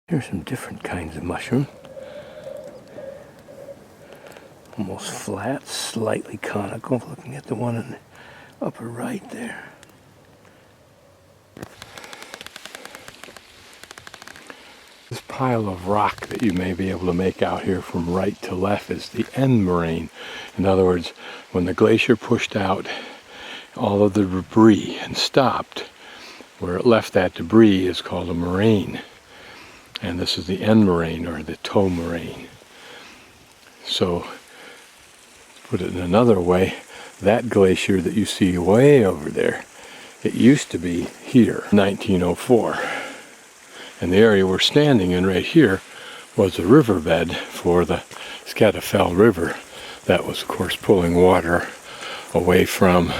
Here's some different kinds of mushroom. Almost flat, slightly conical, looking at the one in the upper right there. This pile of rock that you may be able to make out here from right to left is the end moraine. In other words, when the glacier pushed out all of the debris and stopped, where it left that debris is called a moraine. And this is the end moraine, or the toe moraine. So, put it in another way, that glacier that you see way over there, it used to be here, 1904. And the area we're standing in right here was a riverbed for the Skaftafell River that was, of course, pulling water away from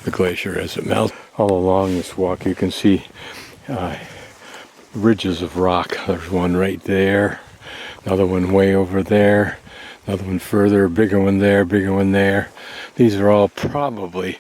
the glacier as it melted. All along this walk you can see ridges of rock. There's one right there, another one way over there, another one further, bigger one there, bigger one there. These are all probably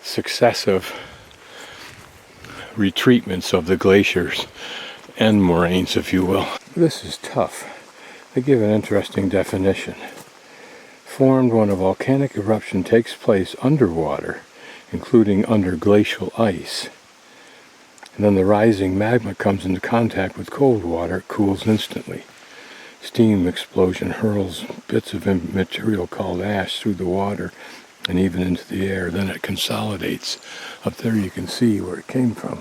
successive retreatments of the glaciers. End moraines, if you will. This is tough. They give an interesting definition. Formed when a volcanic eruption takes place underwater, including under glacial ice. And then the rising magma comes into contact with cold water, it cools instantly. Steam explosion hurls bits of material called ash through the water and even into the air. Then it consolidates. Up there you can see where it came from.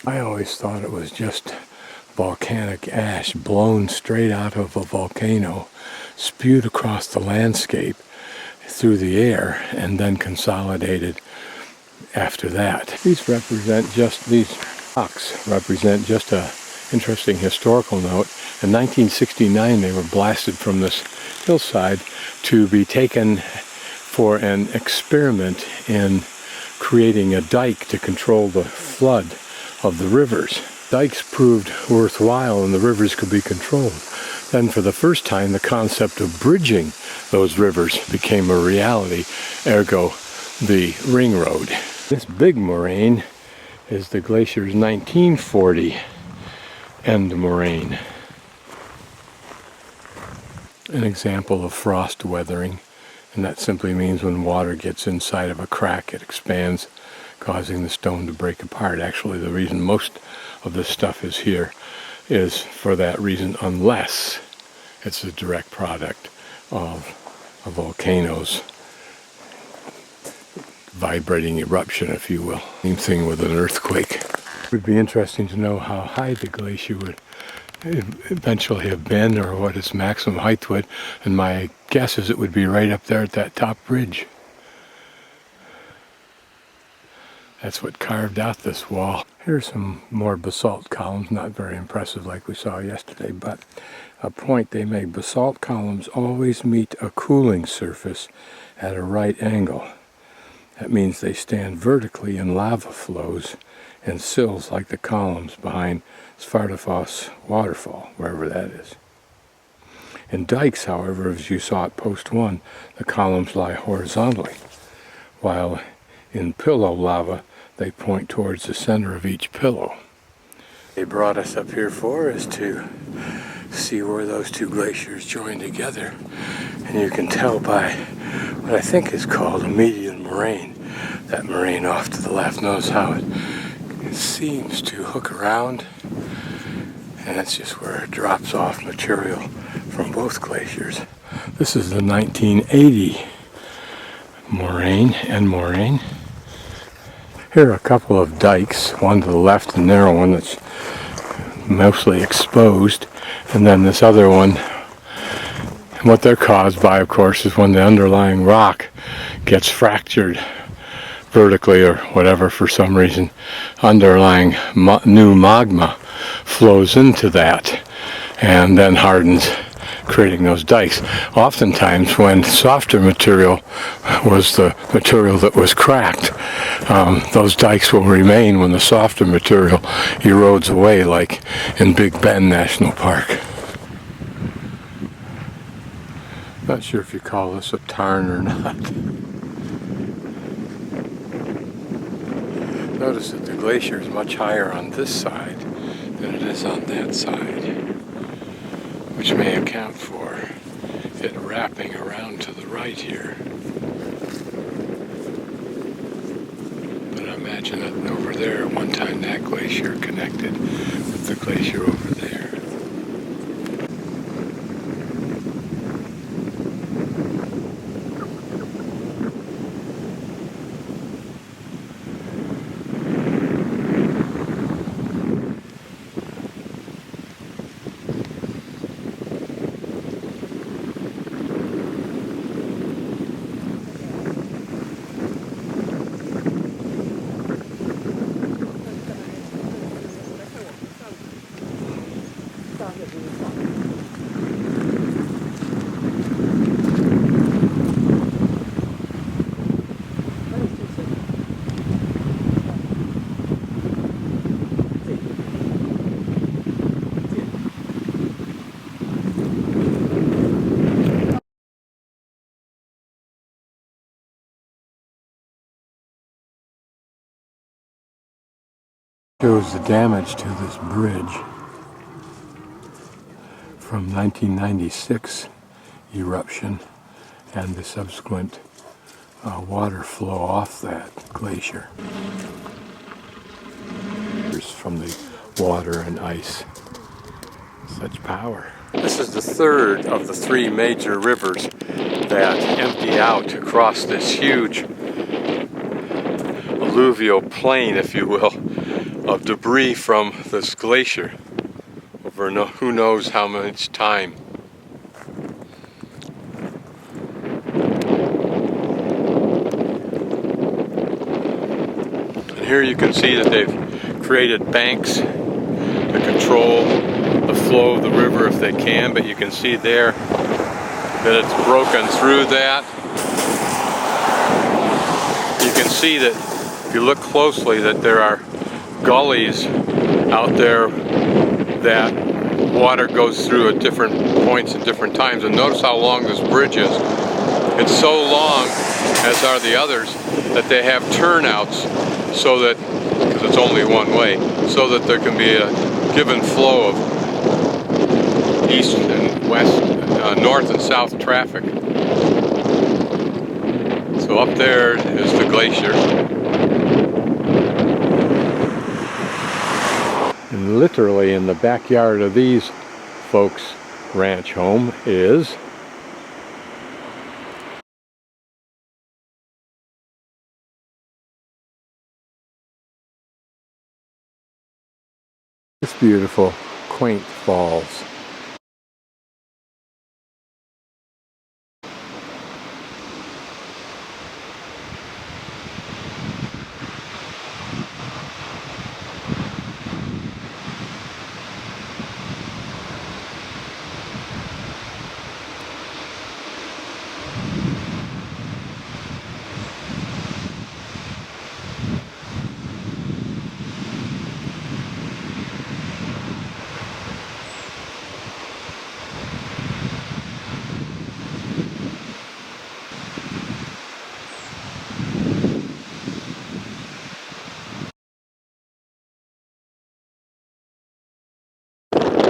I always thought it was just volcanic ash blown straight out of a volcano, spewed across the landscape through the air, and then consolidated after that. These rocks represent just a interesting historical note. In 1969 they were blasted from this hillside to be taken for an experiment in creating a dike to control the flood of the rivers. Dikes proved worthwhile and the rivers could be controlled. Then for the first time the concept of bridging those rivers became a reality, ergo the ring road. This big moraine is the glacier's 1940 end moraine. An example of frost weathering, and that simply means when water gets inside of a crack it expands, causing the stone to break apart. Actually, the reason most of this stuff is here is for that reason, unless it's a direct product of a volcano's vibrating eruption, if you will. Same thing with an earthquake. It would be interesting to know how high the glacier would eventually have been, or what its maximum height would, and my guess is it would be right up there at that top ridge. That's what carved out this wall. Here's some more basalt columns, not very impressive like we saw yesterday, but a point they make. Basalt columns always meet a cooling surface at a right angle. That means they stand vertically in lava flows and sills like the columns behind Skaftafell waterfall, wherever that is. In dikes, however, as you saw at post 1, the columns lie horizontally, while in pillow lava they point towards the center of each pillow. They brought us up here for is to see where those two glaciers join together, and you can tell by what I think is called a median moraine. That moraine off to the left, notice how it seems to hook around, and that's just where it drops off material from both glaciers. This is the 1980 moraine, end moraine. Here are a couple of dikes, one to the left, the narrow one that's mostly exposed, and then this other one. And what they're caused by, of course, is when the underlying rock gets fractured vertically or whatever for some reason, underlying new magma flows into that and then hardens, creating those dikes. Oftentimes when softer material was the material that was cracked, those dikes will remain when the softer material erodes away, like in Big Bend National Park. Not sure if you call this a tarn or not. Notice that the glacier is much higher on this side than it is on that side, which may account for it wrapping around to the right here. But I imagine that over there, at one time that glacier connected with the glacier over there. Shows the damage to this bridge from 1996 eruption and the subsequent water flow off that glacier from the water and ice. Such power. This is the third of the three major rivers that empty out across this huge alluvial plain, if you will, of debris from this glacier over who knows how much time. And here you can see that they've created banks to control the flow of the river if they can, but you can see there that it's broken through that. You can see that if you look closely that there are gullies out there that water goes through at different points at different times. And notice how long this bridge is. It's so long, as are the others, that they have turnouts so that, because it's only one way, so that there can be a given flow of east and west, north and south traffic. So up there is the glacier. And literally in the backyard of these folks' ranch home is this beautiful, quaint falls.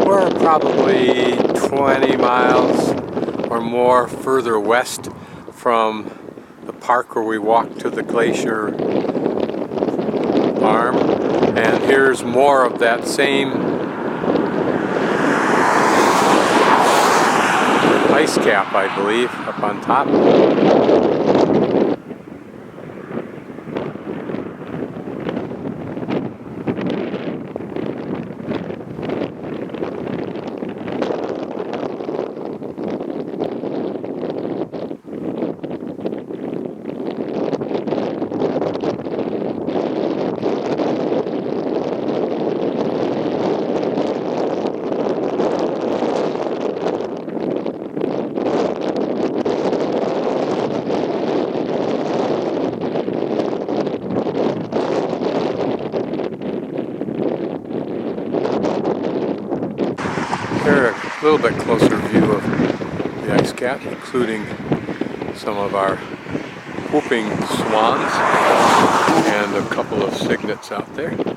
We're probably 20 miles or more further west from the park where we walked to the glacier arm, and here's more of that same ice cap, I believe, up on top. Here, a little bit closer view of the ice cap, including some of our whooping swans and a couple of cygnets out there.